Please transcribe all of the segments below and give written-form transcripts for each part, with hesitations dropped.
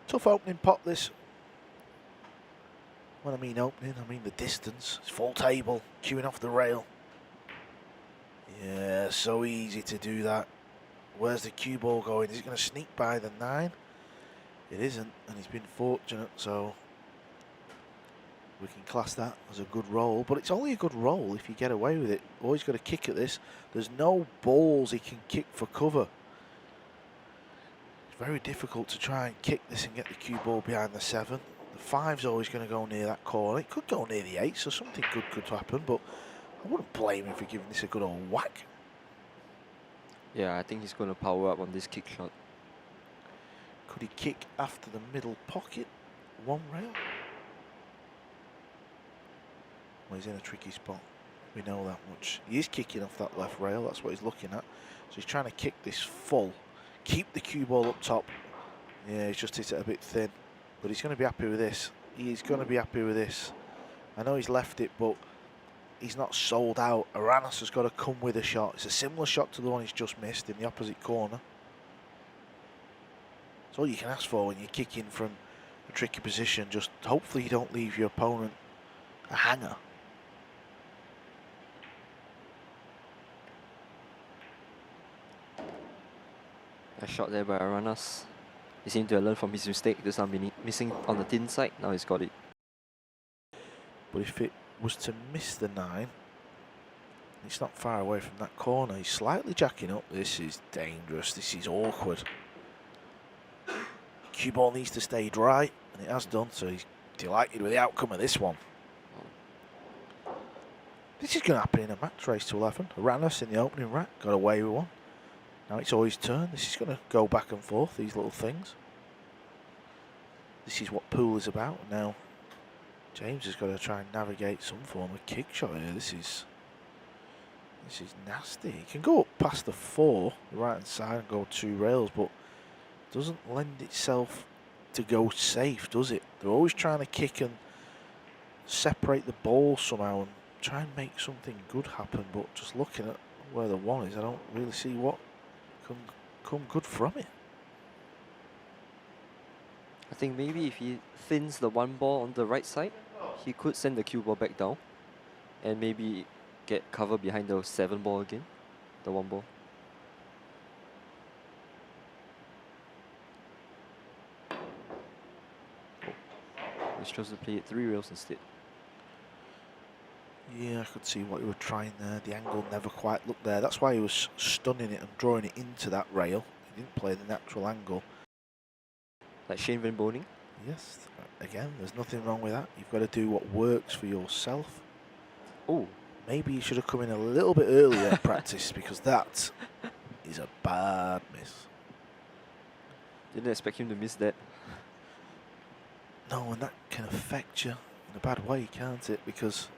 Tough opening pot, this. When I mean opening, I mean the distance. It's full table, queuing off the rail. Yeah, so easy to do that. Where's the cue ball going? Is it going to sneak by the 9? It isn't, and he's been fortunate, so we can class that as a good roll. But it's only a good roll if you get away with it. Always got to kick at this. There's no balls he can kick for cover. It's very difficult to try and kick this and get the cue ball behind the 7. The 5's always going to go near that corner. It could go near the 8, so something good could happen, but I wouldn't blame him for giving this a good old whack. Yeah, I think he's going to power up on this kick shot. Could he kick after the middle pocket? One rail? Well, he's in a tricky spot. We know that much. He is kicking off that left rail. That's what he's looking at. So he's trying to kick this full. Keep the cue ball up top. Yeah, he's just hit it a bit thin. But he's going to be happy with this. He is going to be happy with this. I know he's left it, but he's not sold out. Aranas has got to come with a shot. It's a similar shot to the one he's just missed in the opposite corner. It's all you can ask for when you're kicking from a tricky position. Just hopefully you don't leave your opponent a hanger. A shot there by Aranas. He seemed to have learned from his mistake. This time missing on the thin side. Now he's got it. But if it was to miss the 9, it's not far away from that corner. He's slightly jacking up. This is dangerous. This is awkward. Cue ball needs to stay dry, and it has done, so he's delighted with the outcome of this one. This is going to happen in a match race to 11. Aranas in the opening rack got away with one. Now it's Oi's turn. This is going to go back and forth, these little things. This is what pool is about. Now James has got to try and navigate some form of kick shot here. This is nasty. He can go up past the 4, the right hand side, and go 2 rails, but doesn't lend itself to go safe, does it? They're always trying to kick and separate the ball somehow and try and make something good happen, but just looking at where the 1 is, I don't really see what can come good from it. I think maybe if he thins the 1 ball on the right side, he could send the cue ball back down and maybe get cover behind the 7 ball again, the 1 ball. Oh. He chose to play it 3 rails instead. Yeah, I could see what he was trying there. The angle never quite looked there. That's why he was stunning it and drawing it into that rail. He didn't play the natural angle. Like Shane Van Boning? Yes, again, there's nothing wrong with that. You've got to do what works for yourself. Oh. Maybe you should have come in a little bit earlier in practice, because that is a bad miss. Didn't expect him to miss that. No, and that can affect you in a bad way, can't it? Because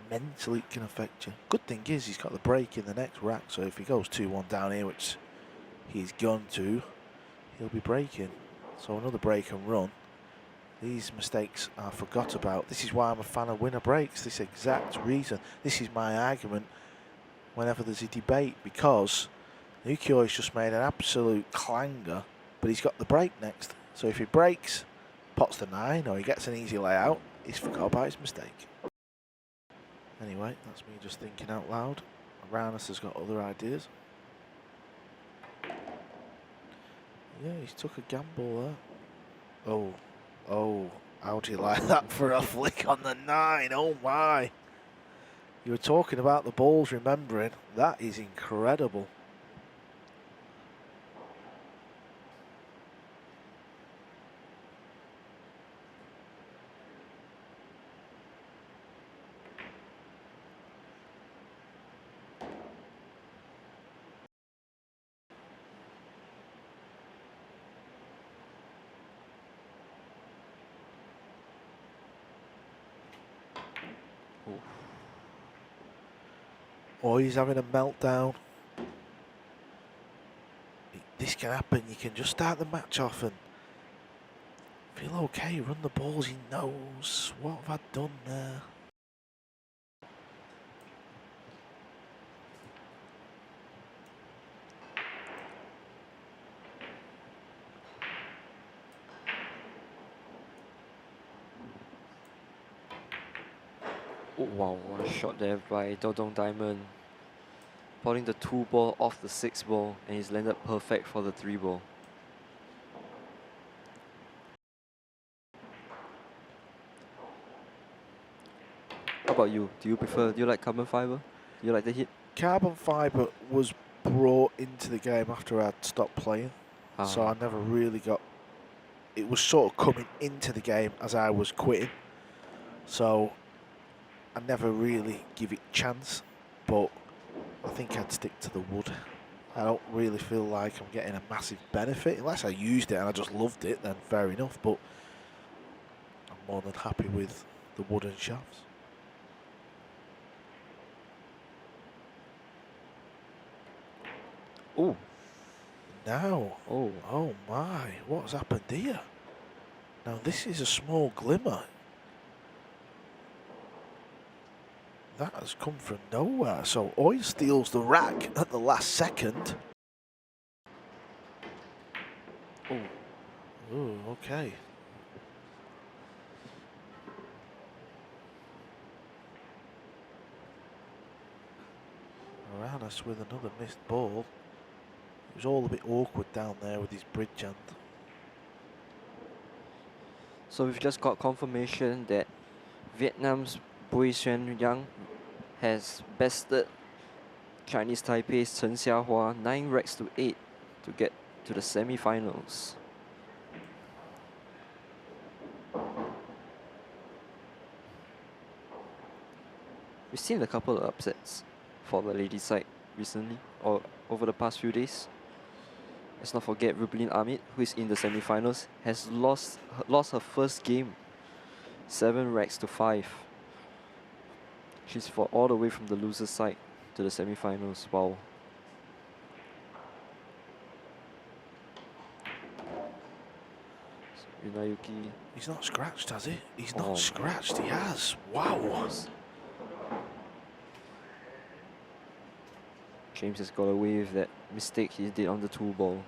mentally it can affect you. Good thing is he's got the break in the next rack, so if he goes 2-1 down here, which he's gone to, he'll be breaking. So another break and run. These mistakes are forgot about. This is why I'm a fan of winner breaks. This exact reason. This is my argument whenever there's a debate, because Naoyuki Oi's just made an absolute clanger, but he's got the break next. So if he breaks, pots the 9, or he gets an easy layout, he's forgot about his mistake. Anyway, that's me just thinking out loud. Aranas has got other ideas. Yeah, he's took a gamble there. Oh, how do you like that for a flick on the 9? Oh my. You were talking about the balls remembering. That is incredible. Or he's having a meltdown. This can happen. You can just start the match off and feel okay, run the balls he knows. What have I done there? Oh, wow, what a shot there by Dodong Diamond. Putting the 2 ball off the 6 ball, and he's landed perfect for the 3 ball. How about you? Do you like carbon fiber? Do you like the hit? Carbon fibre was brought into the game after I'd stopped playing, so Ah. I never really got. It was sort of coming into the game as I was quitting, so I never really give it a chance. But I think I'd stick to the wood. I don't really feel like I'm getting a massive benefit unless I used it and I just loved it. Then fair enough, but I'm more than happy with the wooden shafts. Oh. Now, Oh. oh my, what's happened here? Now this is a small glimmer. That has come from nowhere. So Oi steals the rack at the last second. Oh. Oh, okay. Aranas with another missed ball. It was all a bit awkward down there with his bridge hand. So we've just got confirmation that Vietnam's Bui Xuan Yang has bested Chinese Taipei's Chen Xiahua 9 racks to 8 to get to the semi-finals. We've seen a couple of upsets for the ladies' side recently, or over the past few days. Let's not forget Rubelin Amit, who is in the semi-finals, has lost her first game, 7 racks to 5. She's fought all the way from the loser's side to the semi-finals. Wow. Naoyuki. He's not scratched, has he? He's Oh not my scratched, he has. Wow. goodness. James has got away with that mistake he did on the 2 ball.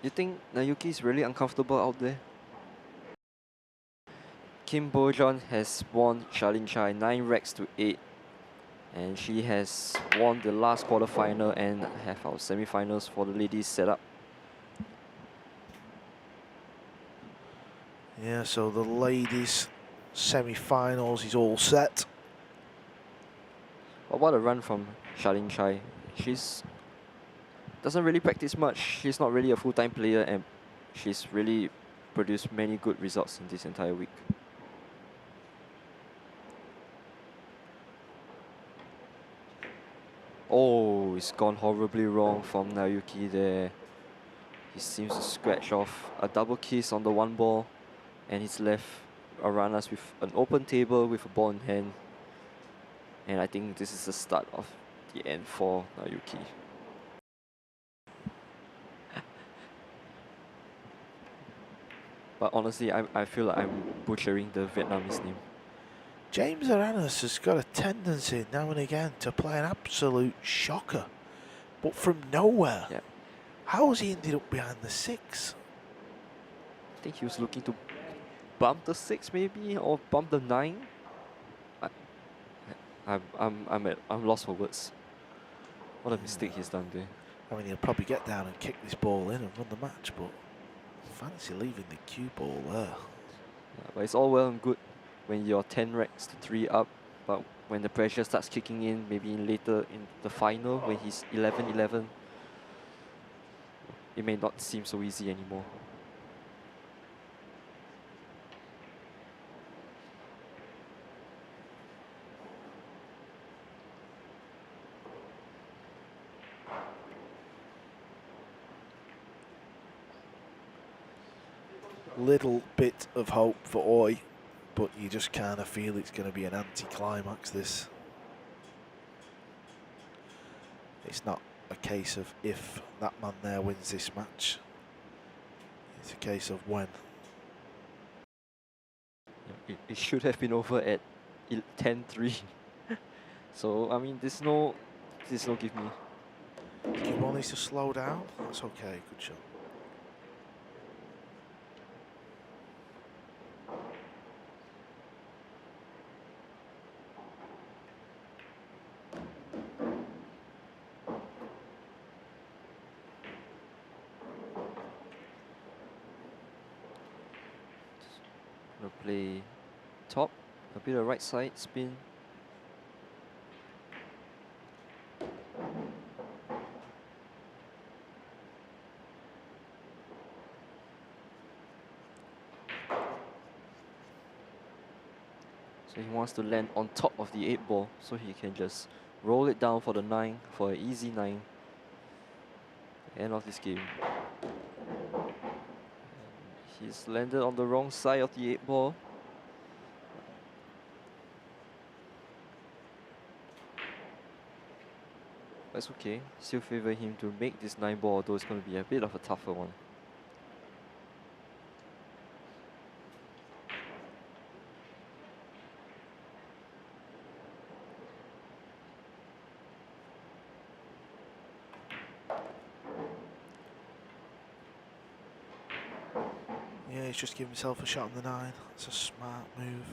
You think Naoyuki is really uncomfortable out there? Kim Bo-jeon has won Charlene Chai 9 racks to 8. And she has won the last quarterfinal and have our semi-finals for the ladies set up. Yeah, so the ladies' semi-finals is all set. But what a run from Charlene Chai. She's doesn't really practice much. She's not really a full-time player, and she's really produced many good results in this entire week. Oh, it's gone horribly wrong from Naoyuki there. He seems to scratch off a double kiss on the 1 ball, and he's left Aranas with an open table with a ball in hand. And I think this is the start of the end for Naoyuki. But honestly, I feel like I'm butchering the Vietnamese name. James Aranas has got a tendency now and again to play an absolute shocker, but from nowhere. Yeah. How has he ended up behind the 6? I think he was looking to bump the 6 maybe, or bump the 9. I'm lost for words. What a mistake he's done there. I mean, he'll probably get down and kick this ball in and run the match, but fancy leaving the cue ball there. Yeah, but it's all well and good when you're 10 racks to 3 up, but when the pressure starts kicking in, maybe later in the final, when he's 11-11, it may not seem so easy anymore. Little bit of hope for Oi, but you just kind of feel it's going to be an anti-climax, this. It's not a case of if that man there wins this match. It's a case of when. It should have been over at 10-3. So, I mean, there's no give me. Cue ball needs to slow down. That's okay. Good shot. Gonna play top, a bit of right side spin. So he wants to land on top of the 8 ball so he can just roll it down for the 9 for an easy 9. End of this game. He's landed on the wrong side of the 8 ball. That's okay. Still favor him to make this 9 ball, although it's going to be a bit of a tougher one. Yeah, he's just giving himself a shot on the 9. It's a smart move.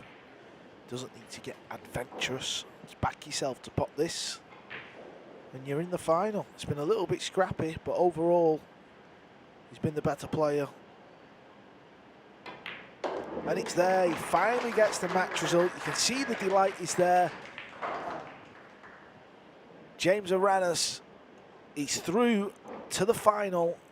Doesn't need to get adventurous. Just back yourself to pot this. And you're in the final. It's been a little bit scrappy, but overall, he's been the better player. And it's there. He finally gets the match result. You can see the delight is there. James Aranas is through to the final